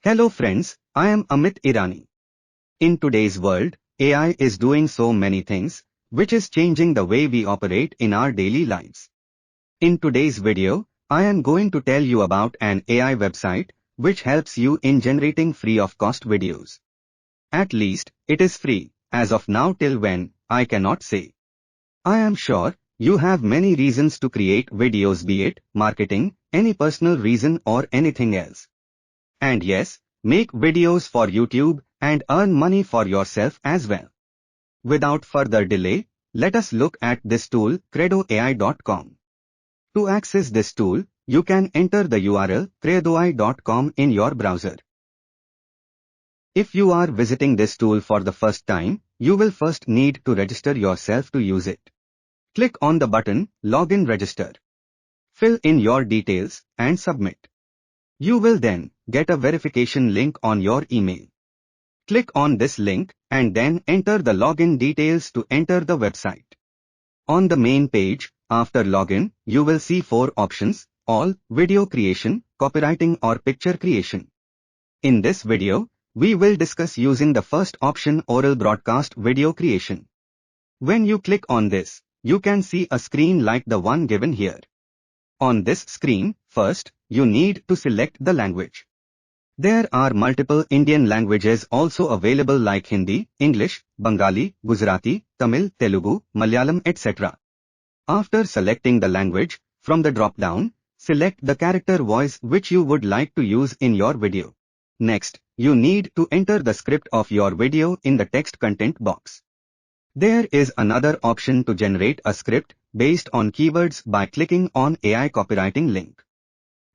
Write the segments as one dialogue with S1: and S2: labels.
S1: Hello friends, I am Amit Irani. In today's world, AI is doing so many things, which is changing the way we operate in our daily lives. In today's video, I am going to tell you about an AI website, which helps you in generating free of cost videos. At least, it is free, as of now till when, I cannot say. I am sure, you have many reasons to create videos, be it marketing, any personal reason or anything else. And yes, make videos for YouTube and earn money for yourself as well. Without further delay, let us look at this tool, credoai.com. To access this tool, you can enter the URL credoai.com in your browser. If you are visiting this tool for the first time, you will first need to register yourself to use it. Click on the button, Login Register. Fill in your details and submit. You will then get a verification link on your email. Click on this link and then enter the login details to enter the website. On the main page, after login, you will see 4 options, all, video creation, copywriting or picture creation. In this video, we will discuss using the first option, oral broadcast video creation. When you click on this, you can see a screen like the one given here. On this screen, first, you need to select the language. There are multiple Indian languages also available like Hindi, English, Bengali, Gujarati, Tamil, Telugu, Malayalam, etc. After selecting the language, from the drop-down, select the character voice which you would like to use in your video. Next, you need to enter the script of your video in the text content box. There is another option to generate a script based on keywords by clicking on AI copywriting link.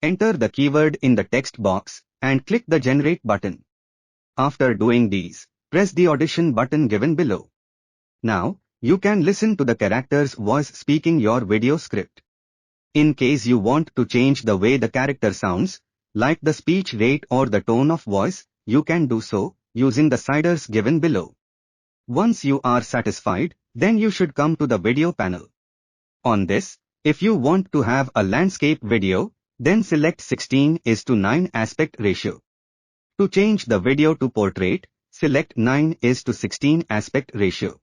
S1: Enter the keyword in the text box and click the generate button. After doing these, press the audition button given below. Now, you can listen to the character's voice speaking your video script. In case you want to change the way the character sounds, like the speech rate or the tone of voice, you can do so using the sliders given below. Once you are satisfied, then you should come to the video panel. On this, if you want to have a landscape video, then select 16:9 aspect ratio. To change the video to portrait, select 9:16 aspect ratio.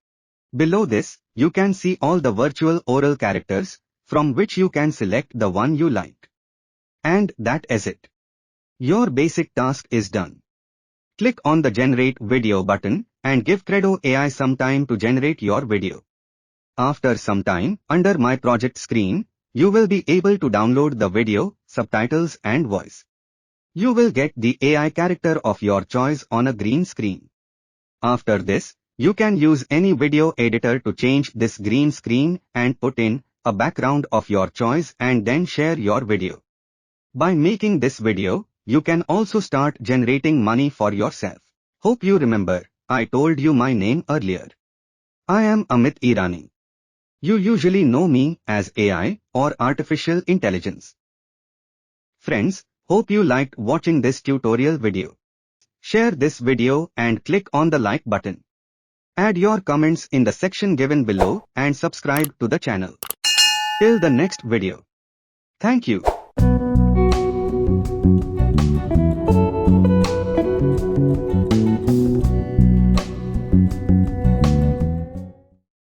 S1: Below this, you can see all the virtual oral characters, from which you can select the one you like. And that is it. Your basic task is done. Click on the Generate Video button and give Credo AI some time to generate your video. After some time, under My Project screen, you will be able to download the video, subtitles and voice. You will get the AI character of your choice on a green screen. After this, you can use any video editor to change this green screen and put in a background of your choice and then share your video. By making this video, you can also start generating money for yourself. Hope you remember, I told you my name earlier. I am Amit Irani. You usually know me as AI or Artificial Intelligence. Friends, hope you liked watching this tutorial video. Share this video and click on the like button. Add your comments in the section given below and subscribe to the channel. Till the next video. Thank you.